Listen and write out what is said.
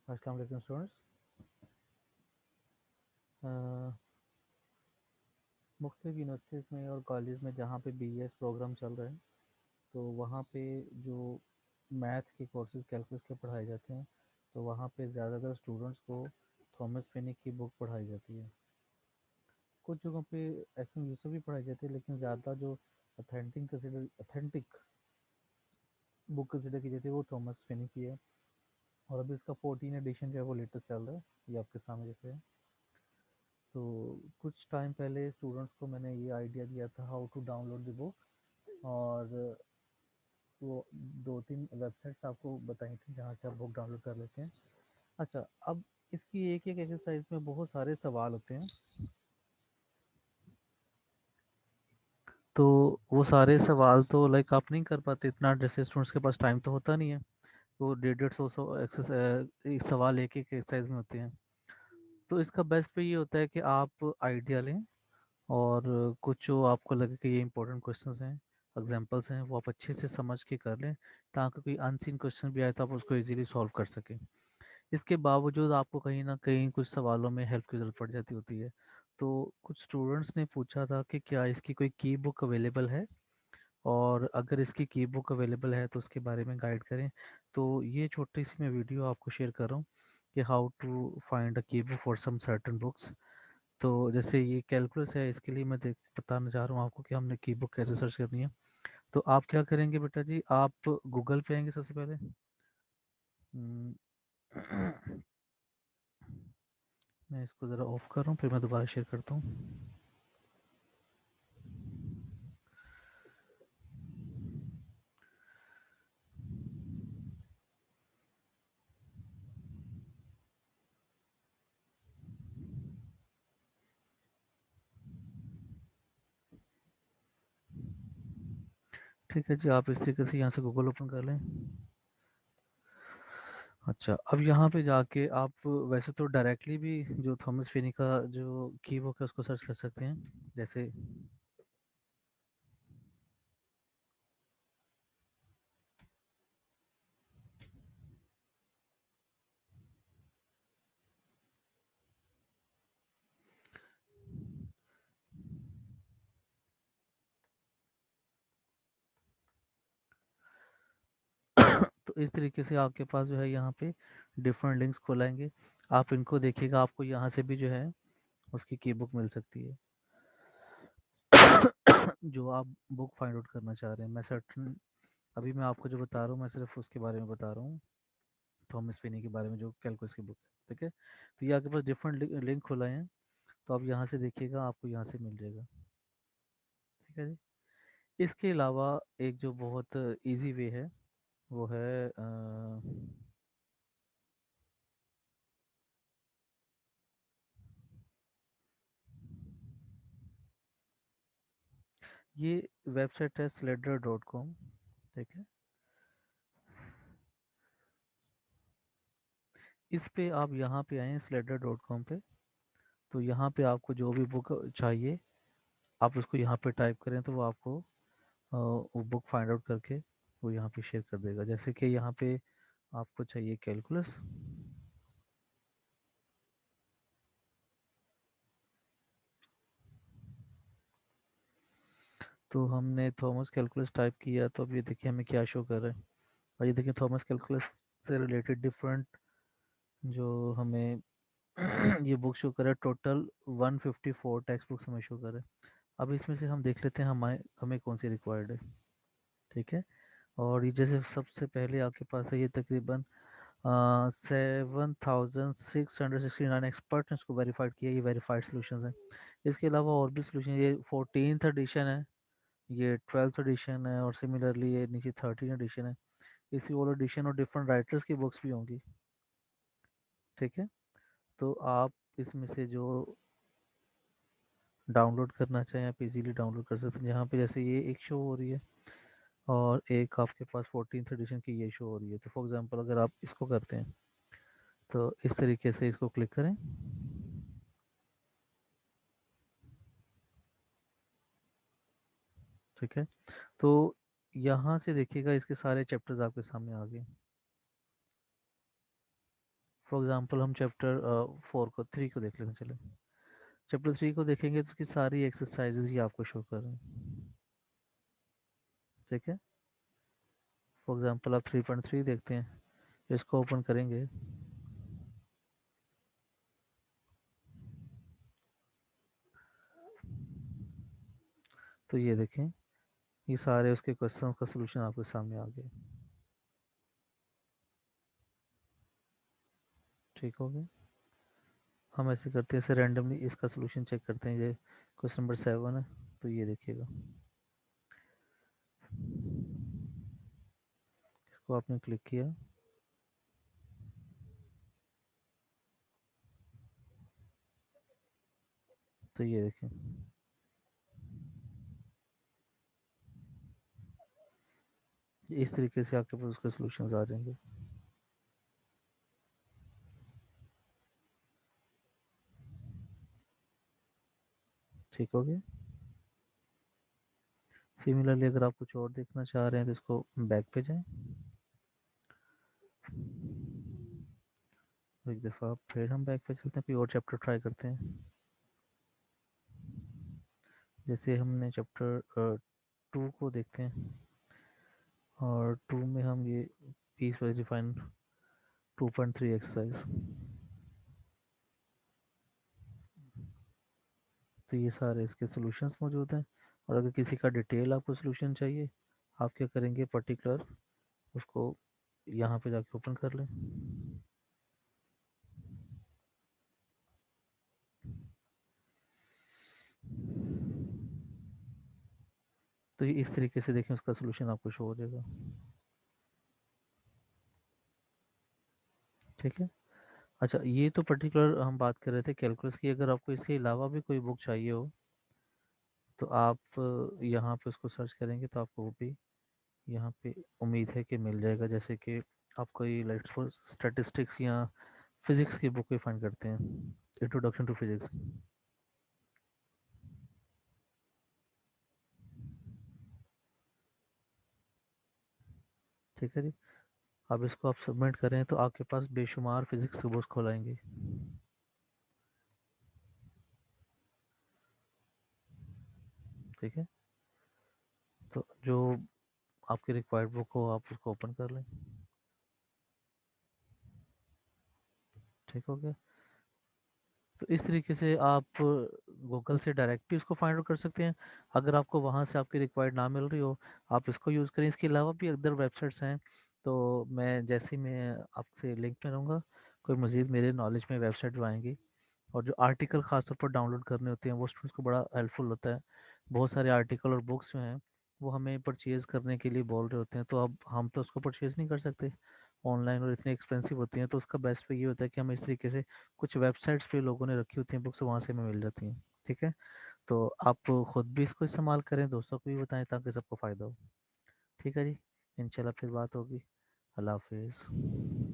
अस्सलाम वालेकुम स्टूडेंट्स। मुख्तलिफ यूनिवर्सिटीज़ में और कॉलेज में जहाँ पे बीएस प्रोग्राम चल रहे हैं, तो वहाँ पे जो मैथ के कोर्सेज कैलकुलस के पढ़ाए जाते हैं, तो वहाँ पे ज़्यादातर स्टूडेंट्स को थॉमस फिनिक की बुक पढ़ाई जाती है। कुछ जगहों पे एस एम यूसुफ भी पढ़ाई जाती है, लेकिन ज़्यादा जो अथेंटिक बुक कंसिडर की जाती है वो थॉमस फिनिक की है। और अभी इसका 14 एडिशन जो है वो लेटेस्ट चल रहा है, ये आपके सामने जैसे है। तो कुछ टाइम पहले स्टूडेंट्स को मैंने ये आइडिया दिया था how to download the book, और वो 2-3 वेबसाइट्स आपको बताई थी जहाँ से आप बुक डाउनलोड कर लेते हैं। अच्छा, अब इसकी एक एक एक्सरसाइज में बहुत सारे सवाल होते हैं, तो वो सारे सवाल तो लाइक आप नहीं कर पाते इतना, जैसे स्टूडेंट्स के पास टाइम तो होता नहीं है। तो 150-150 एक्सरसाइज, एक सवाल एक एक एक्सरसाइज में होते हैं। तो इसका बेस्ट वे ये होता है कि आप आइडिया लें, और कुछ जो आपको लगे कि ये इंपॉर्टेंट क्वेश्चंस हैं, एग्जांपल्स हैं, वो आप अच्छे से समझ के कर लें, ताकि कोई अनसीन क्वेश्चन भी आए तो आप उसको इजीली सॉल्व कर सकें। इसके बावजूद आपको कहीं ना कहीं कुछ सवालों में हेल्प की ज़रूरत पड़ जाती होती है। तो कुछ स्टूडेंट्स ने पूछा था कि क्या इसकी कोई की बुक अवेलेबल है, और अगर इसकी की बुक अवेलेबल है तो उसके बारे में गाइड करें। तो ये छोटी सी मैं वीडियो आपको शेयर कर रहा हूँ कि how to find a key book for some certain books. तो जैसे ये कैलकुलस है, इसके लिए मैं देख बताना चाह रहा हूँ आपको कि हमने की बुक कैसे सर्च करनी है। तो आप क्या करेंगे बेटा जी, आप गूगल पे आएंगे सबसे पहले। हम्म, मैं इसको ज़रा ऑफ कर रहा हूँ, फिर मैं दोबारा शेयर करता हूँ। ठीक है जी, आप इस तरीके से यहाँ से गूगल ओपन कर लें। अच्छा, अब यहाँ पे जाके आप वैसे तो डायरेक्टली भी जो थॉमस फिनी का जो कीवर्ड है उसको सर्च कर सकते हैं, जैसे तो इस तरीके से आपके पास जो है यहाँ पे डिफरेंट लिंक्स खोलाएंगे। आप इनको देखिएगा, आपको यहाँ से भी जो है उसकी की बुक मिल सकती है जो आप बुक फाइंड आउट करना चाह रहे हैं। मैं सर्टन अभी मैं आपको जो बता रहा हूँ, मैं सिर्फ उसके बारे में बता रहा हूँ, थॉमस फिनी के बारे में जो कैलकुलस की बुक है। ठीक है, तो ये आपके पास डिफरेंट लिंक खुला है, तो आप यहाँ से देखिएगा, आपको यहाँ से मिल जाएगा। ठीक है जी। इसके अलावा एक जो बहुत इजी वे है वो है ये वेबसाइट है slider.com। ठीक है, इस पे आप यहाँ पे आए slider.com पे, तो यहाँ पे आपको जो भी बुक चाहिए आप उसको यहाँ पे टाइप करें, तो वो आपको वो बुक फाइंड आउट करके वो यहाँ पे शेयर कर देगा। जैसे कि यहाँ पे आपको चाहिए कैलकुलस, तो हमने थॉमस कैलकुलस टाइप किया, तो अब ये देखिए हमें क्या शो कर रहा है। और ये देखिए थॉमस कैलकुलस से रिलेटेड डिफरेंट जो हमें ये बुक शो कर रहा है, टोटल 154 टेक्स्ट बुक्स हमें शो कर रहा है। अब इसमें से हम देख लेते हैं हमें हमें कौन सी रिक्वायर्ड है। ठीक है, और ये जैसे सबसे पहले आपके पास है, ये तकरीबन 7,669 एक्सपर्ट ने इसको वेरीफाइड किया, ये वेरीफाइड सोल्यूशन है। इसके अलावा और भी सोल्यूशन, ये 14th एडिशन है, ये 12th एडिशन है, और सिमिलरली ये नीचे 13 एडिशन है। इसी और एडिशन और डिफरेंट राइटर्स की बुक्स भी होंगी। ठीक है, तो आप इसमें से जो डाउनलोड करना चाहें आप इजीली डाउनलोड कर सकते हैं। यहाँ पे जैसे ये एक शो हो रही है, और एक आपके पास 14th एडिशन की ये शो हो रही है। तो फॉर एग्जांपल अगर आप इसको करते हैं, तो इस तरीके से इसको क्लिक करें। ठीक है, तो यहाँ से देखिएगा इसके सारे चैप्टर्स आपके सामने आ गए। फॉर एग्जांपल हम चैप्टर 4 को 3 को देख लेते हैं, चले। चैप्टर 3 को देखेंगे तो उसकी सारी एक्सरसाइजेज ही आपको शो कर रहे हैं। ठीक है, फॉर एग्जांपल आप 3.3 देखते हैं, इसको ओपन करेंगे तो ये देखें, ये सारे उसके क्वेश्चंस का सलूशन आपके सामने आ गया। ठीक हो गया। हम ऐसे करते हैं, ऐसे रैंडमली इसका सलूशन चेक करते हैं। ये क्वेश्चन नंबर 7 है, तो ये देखिएगा, इसको आपने क्लिक किया तो ये देखें, इस तरीके से आपके पास उसके सॉल्यूशंस आ जाएंगे। ठीक हो गया। सिमिलरली अगर आप कुछ और देखना चाह रहे हैं तो इसको बैक पे जाएं, एक दफ़ा फिर हम बैक पे चलते हैं, कोई और चैप्टर ट्राई करते हैं। जैसे हमने चैप्टर 2 को देखते हैं, और 2 में हम ये पीस वाइज डिफाइन 2.3 एक्सरसाइज, तो ये सारे इसके सॉल्यूशंस मौजूद हैं। और अगर किसी का डिटेल आपको सॉल्यूशन चाहिए, आप क्या करेंगे, पर्टिकुलर उसको यहाँ पे जाके ओपन कर लें। तो ये इस तरीके से देखें, उसका सॉल्यूशन आपको शो हो जाएगा। ठीक है। अच्छा, ये तो पर्टिकुलर हम बात कर रहे थे कैलकुलस की। अगर आपको इसके अलावा भी कोई बुक चाहिए हो तो आप यहाँ पे उसको सर्च करेंगे तो आपको वो भी यहाँ पे उम्मीद है कि मिल जाएगा। जैसे कि आप कोई लेट्स फॉर स्टैटिस्टिक्स या फिजिक्स की बुक भी फाइंड करते हैं, इंट्रोडक्शन टू फिजिक्स। ठीक है जी। अब इसको आप सबमिट करें तो आपके पास बेशुमार फिजिक्स की बुक्स खोलाएंगे। ठीक है, तो जो आपकी रिक्वायर्ड बुक हो आप उसको ओपन कर लें। ठीक हो गया। तो इस तरीके से आप गूगल से डायरेक्टली उसको फाइंड आउट कर सकते हैं। अगर आपको वहाँ से आपकी रिक्वायर्ड ना मिल रही हो, आप इसको यूज़ करें। इसके अलावा भी अदर वेबसाइट्स हैं, तो मैं जैसे ही मैं आपसे लिंक में रहूँगा, कोई मज़ीद मेरे नॉलेज में वेबसाइट जो आएंगी, और जो आर्टिकल ख़ासतौर पर डाउनलोड करने होते हैं वो स्टूडेंट्स को बड़ा हेल्पफुल होता है। बहुत सारे आर्टिकल और बुक्स जो हैं वो हमें परचेज़ करने के लिए बोल रहे होते हैं, तो अब हम तो उसको परचेज़ नहीं कर सकते ऑनलाइन, और इतनी एक्सपेंसिव होती हैं। तो उसका बेस्ट वे ये होता है कि हम इस तरीके से, कुछ वेबसाइट्स पे लोगों ने रखी होती हैं बुक्स, वहाँ से हमें मिल जाती हैं। ठीक है, तो आप खुद भी इसको इस्तेमाल करें, दोस्तों को भी बताएं ताकि सबको फ़ायदा हो। ठीक है जी, इंशाल्लाह फिर बात होगी। अल्लाह हाफिज़।